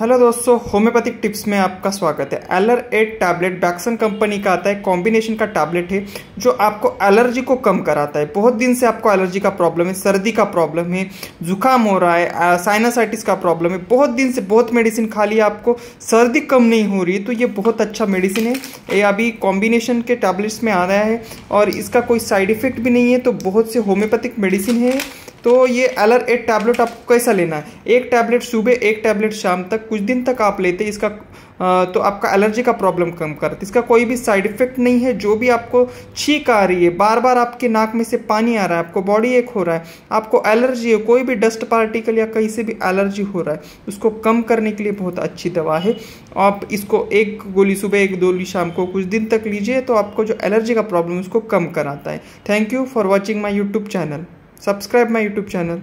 Hello दोस्तों, homeopathic tips में आपका स्वागत है। एलर8 टैबलेट बैक्सन कंपनी का आता है, कॉम्बिनेशन का टैबलेट है जो आपको एलर्जी को कम कराता है। बहुत दिन से आपको एलर्जी का प्रॉब्लम है, सर्दी का प्रॉब्लम है, जुकाम हो रहा है, साइनसाइटिस का प्रॉब्लम है, बहुत दिन से बहुत मेडिसिन खा लिया, आपको सर्दी कम नहीं हो रही है, तो ये बहुत अच्छा मेडिसिन है। ये अभी कॉम्बिनेशन के टैबलेट्स में आ रहा है और इसका कोई साइड इफेक्ट भी नहीं है, तो बहुत से होम्योपैथिक मेडिसिन है। तो ये एलर8 टैबलेट आपको कैसा लेना है, एक टैबलेट सुबह, एक टैबलेट शाम तक, कुछ दिन तक आप लेते इसका तो आपका एलर्जी का प्रॉब्लम कम करता है। इसका कोई भी साइड इफेक्ट नहीं है। जो भी आपको छींक आ रही है, बार बार आपके नाक में से पानी आ रहा है, आपको बॉडी एक हो रहा है, आपको एलर्जी है, कोई भी डस्ट पार्टिकल या कहीं से भी एलर्जी हो रहा है, उसको कम करने के लिए बहुत अच्छी दवा है। आप इसको एक गोली सुबह, एक गोली शाम को कुछ दिन तक लीजिए, तो आपको जो एलर्जी का प्रॉब्लम है उसको कम कराता है। Thank you for watching my YouTube channel. Subscribe my YouTube channel.